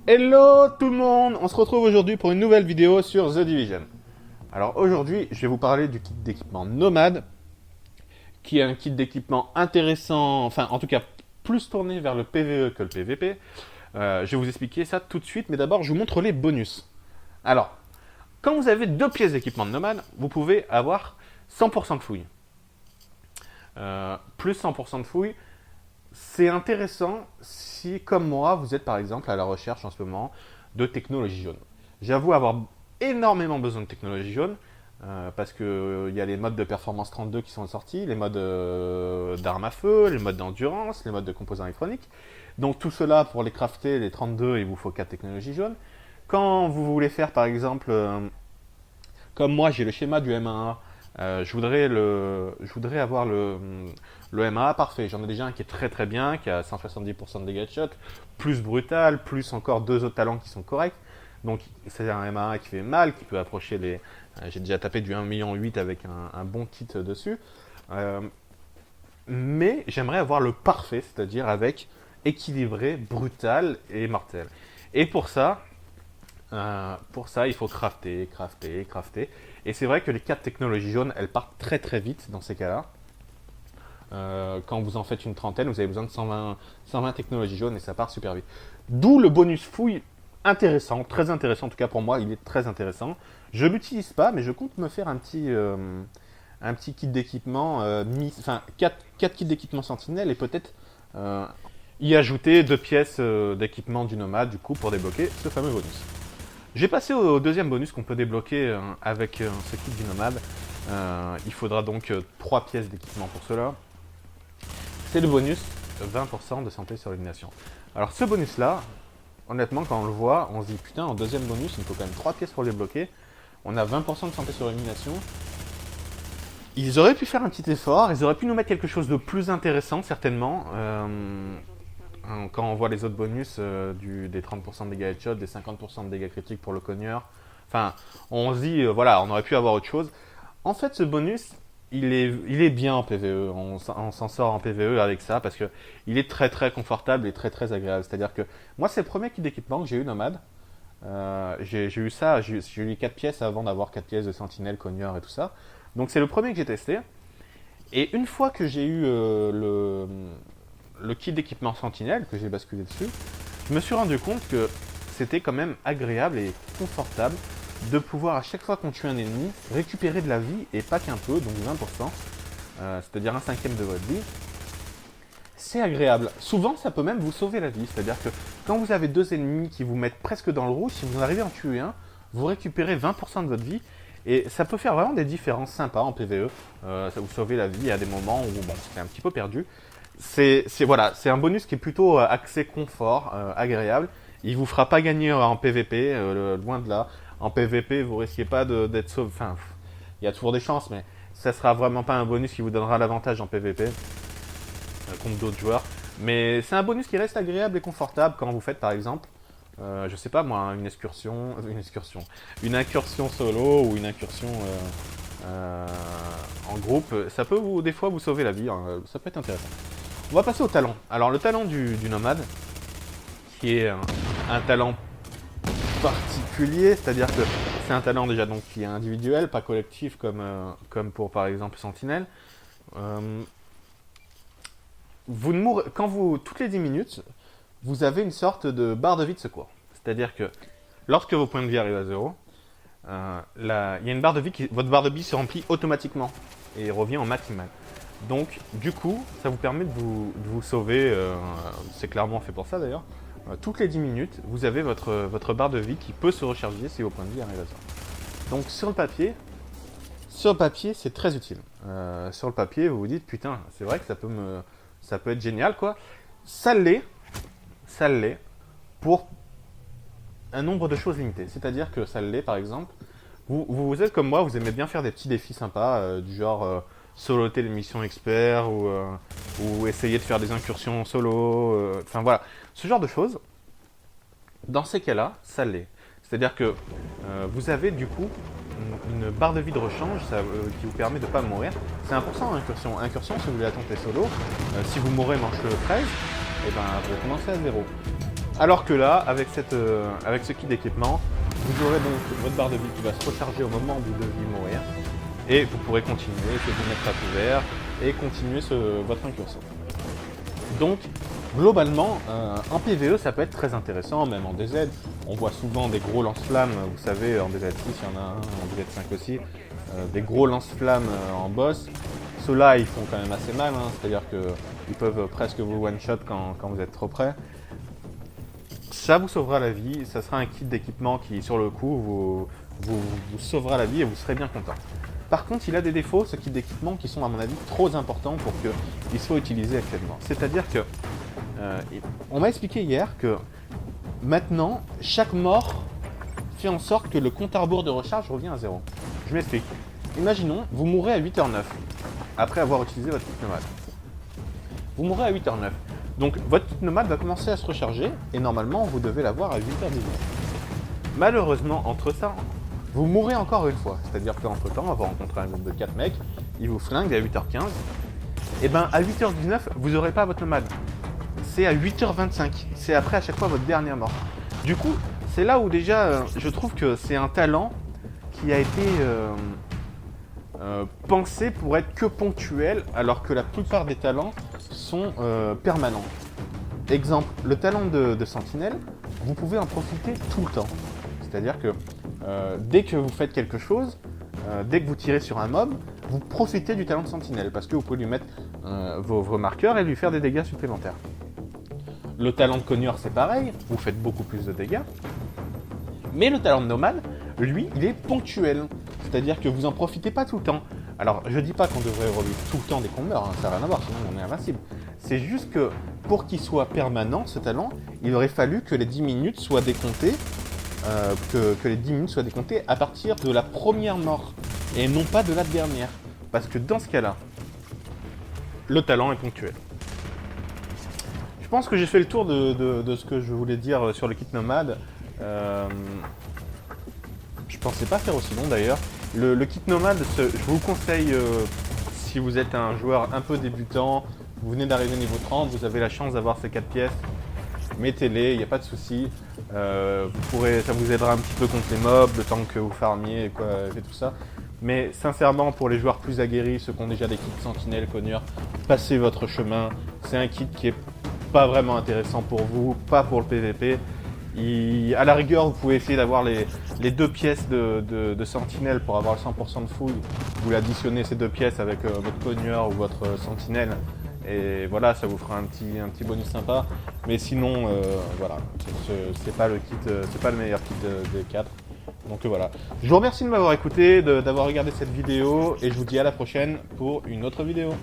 Hello tout le monde. On se retrouve aujourd'hui pour une nouvelle vidéo sur The Division. Alors aujourd'hui, je vais vous parler du kit d'équipement Nomad, qui est un kit d'équipement intéressant, enfin en tout cas plus tourné vers le PvE que le PvP. Je vais vous expliquer ça tout de suite, mais d'abord je vous montre les bonus. Alors, quand vous avez 2 pièces d'équipement de Nomad, vous pouvez avoir 100% de fouille. Plus 100% de fouille, c'est intéressant si, comme moi, vous êtes par exemple à la recherche en ce moment de technologie jaune. J'avoue avoir énormément besoin de technologie jaune parce qu'il y a les modes de performance 32 qui sont sortis, les modes d'armes à feu, les modes d'endurance, les modes de composants électroniques. Donc tout cela, pour les crafter, les 32, il vous faut 4 technologies jaunes. Quand vous voulez faire par exemple, comme moi j'ai le schéma du M1A, je voudrais avoir le MA parfait. J'en ai déjà un qui est très très bien, qui a 170% de dégâts de shot, plus brutal, plus encore 2 autres talents qui sont corrects. Donc c'est un MA qui fait mal, qui peut approcher les... J'ai déjà tapé du 1,8 million avec un bon kit dessus. Mais j'aimerais avoir le parfait, c'est-à-dire avec équilibré, brutal et mortel. Et pour ça, il faut crafter. Et c'est vrai que les 4 technologies jaunes, elles partent très très vite dans ces cas-là. Quand vous en faites une trentaine, vous avez besoin de 120 technologies jaunes et ça part super vite. D'où le bonus fouille intéressant, très intéressant en tout cas pour moi, il est très intéressant. Je ne l'utilise pas, mais je compte me faire un petit kit d'équipement, enfin 4 kits d'équipement sentinelle et peut-être y ajouter 2 pièces d'équipement du nomade du coup pour débloquer ce fameux bonus. J'ai passé au deuxième bonus qu'on peut débloquer avec ce kit du nomade. Il faudra donc 3 pièces d'équipement pour cela. C'est le bonus 20% de santé sur élimination. Alors ce bonus là, honnêtement quand on le voit, on se dit putain en deuxième bonus il faut quand même 3 pièces pour le débloquer. On a 20% de santé sur élimination. Ils auraient pu faire un petit effort, ils auraient pu nous mettre quelque chose de plus intéressant certainement. Quand on voit les autres bonus des 30% de dégâts headshot, des 50% de dégâts critiques pour le cogneur, enfin on se dit voilà on aurait pu avoir autre chose. En fait ce bonus il est bien en PvE, on s'en sort en PvE avec ça parce que il est très très confortable et très très agréable. C'est-à-dire que moi c'est le premier kit d'équipement que j'ai eu nomade. J'ai eu ça, j'ai eu 4 pièces avant d'avoir 4 pièces de sentinelle, cogneur et tout ça. Donc c'est le premier que j'ai testé. Et une fois que j'ai eu le kit d'équipement sentinelle, que j'ai basculé dessus, je me suis rendu compte que c'était quand même agréable et confortable de pouvoir à chaque fois qu'on tue un ennemi récupérer de la vie et pas qu'un peu, donc 20%, c'est-à-dire un cinquième de votre vie. C'est agréable. Souvent ça peut même vous sauver la vie, c'est-à-dire que quand vous avez 2 ennemis qui vous mettent presque dans le rouge, si vous arrivez à en tuer un, vous récupérez 20% de votre vie et ça peut faire vraiment des différences sympas en PvE. Ça vous sauve la vie à des moments où bon, c'est un petit peu perdu. Voilà, c'est un bonus qui est plutôt axé confort, agréable. Il vous fera pas gagner en PvP, loin de là. En PvP, vous risquez pas d'être sauvé. Enfin, il y a toujours des chances, mais ça sera vraiment pas un bonus qui vous donnera l'avantage en PvP contre d'autres joueurs. Mais c'est un bonus qui reste agréable et confortable quand vous faites par exemple, je sais pas moi, une incursion solo ou une incursion en groupe. Ça peut des fois vous sauver la vie, hein, ça peut être intéressant. On va passer au talent. Alors le talent du nomade, qui est un talent particulier, c'est-à-dire que c'est un talent déjà donc qui est individuel, pas collectif comme pour par exemple Sentinelle. Vous ne mourrez, toutes les 10 minutes, vous avez une sorte de barre de vie de secours. C'est-à-dire que lorsque vos points de vie arrivent à 0, il y a une barre de vie votre barre de vie se remplit automatiquement et revient en maximal. Donc, du coup, ça vous permet de vous sauver, c'est clairement fait pour ça d'ailleurs. Toutes les 10 minutes, vous avez votre barre de vie qui peut se recharger si vos points de vie arrivent à 0. Donc, sur le papier, c'est très utile. Sur le papier, vous vous dites, putain, c'est vrai que ça peut être génial, quoi. Ça l'est pour un nombre de choses limitées. C'est-à-dire que ça l'est, par exemple, vous êtes comme moi, vous aimez bien faire des petits défis sympas, du genre soloter les missions experts ou essayer de faire des incursions solo, enfin voilà, ce genre de choses. Dans ces cas-là, ça l'est. C'est-à-dire que vous avez du coup une barre de vie de rechange qui vous permet de ne pas mourir. C'est 1% en incursion. Incursion, si vous voulez la tenter solo, si vous mourrez manche 13, et ben, vous commencez à 0. Alors que là, avec ce kit d'équipement, vous aurez donc votre barre de vie qui va se recharger au moment où vous devez mourir. Et vous pourrez continuer, essayer de vous mettre à couvert et continuer votre incursion. Donc, globalement, en PvE, ça peut être très intéressant, même en DZ. On voit souvent des gros lance-flammes, vous savez, en DZ6, il y en a un, en DZ5 aussi, des gros lance-flammes en boss. Ceux-là, ils font quand même assez mal, hein, c'est-à-dire qu'ils peuvent presque vous one-shot quand vous êtes trop près. Ça vous sauvera la vie, ça sera un kit d'équipement qui, sur le coup, vous sauvera la vie et vous serez bien content. Par contre, il a des défauts, ce kit d'équipement, qui sont à mon avis trop importants pour qu'il soit utilisé actuellement. C'est-à-dire que, on m'a expliqué hier que maintenant, chaque mort fait en sorte que le compte à rebours de recharge revient à 0. Je m'explique. Imaginons, vous mourrez à 8h09, après avoir utilisé votre kit nomade. Vous mourrez à 8h09. Donc votre kit nomade va commencer à se recharger, et normalement, vous devez l'avoir à 8h19. Malheureusement, entre ça, vous mourrez encore une fois, c'est-à-dire qu'entre temps, on va rencontrer un groupe de 4 mecs, ils vous flinguent à 8h15, et ben à 8h19, vous n'aurez pas votre nomade. C'est à 8h25, c'est après à chaque fois votre dernière mort. Du coup, c'est là où déjà, je trouve que c'est un talent qui a été pensé pour être que ponctuel, alors que la plupart des talents sont permanents. Exemple, le talent de sentinelle, vous pouvez en profiter tout le temps. C'est-à-dire que dès que vous faites quelque chose, dès que vous tirez sur un mob, vous profitez du talent de sentinelle parce que vous pouvez lui mettre vos marqueurs et lui faire des dégâts supplémentaires. Le talent de cogneur, c'est pareil, vous faites beaucoup plus de dégâts. Mais le talent de nomade, lui, il est ponctuel. C'est-à-dire que vous en profitez pas tout le temps. Alors, je dis pas qu'on devrait revivre tout le temps dès qu'on meurt, hein, ça n'a rien à voir, sinon on est invincible. C'est juste que pour qu'il soit permanent, ce talent, il aurait fallu que les 10 minutes soient décomptées, que les 10 minutes soient décomptées à partir de la première mort, et non pas de la dernière. Parce que dans ce cas-là, le talent est ponctuel. Je pense que j'ai fait le tour de ce que je voulais dire sur le kit nomade. Je pensais pas faire aussi long d'ailleurs. Le kit nomade, je vous conseille, si vous êtes un joueur un peu débutant, vous venez d'arriver niveau 30, vous avez la chance d'avoir ces 4 pièces, mettez-les, il n'y a pas de souci. Ça vous aidera un petit peu contre les mobs, le temps que vous farmiez et tout ça. Mais sincèrement, pour les joueurs plus aguerris, ceux qui ont déjà des kits sentinelles, cogneurs, passez votre chemin. C'est un kit qui est pas vraiment intéressant pour vous, pas pour le PVP. À la rigueur, vous pouvez essayer d'avoir les 2 pièces de sentinelle pour avoir le 100% de fouille. Vous l'additionnez ces 2 pièces avec votre cogneur ou votre sentinelle. Et voilà, ça vous fera un petit bonus sympa. Mais sinon, voilà, c'est pas le kit, c'est pas le meilleur kit des 4. Donc voilà. Je vous remercie de m'avoir écouté, d'avoir regardé cette vidéo. Et je vous dis à la prochaine pour une autre vidéo.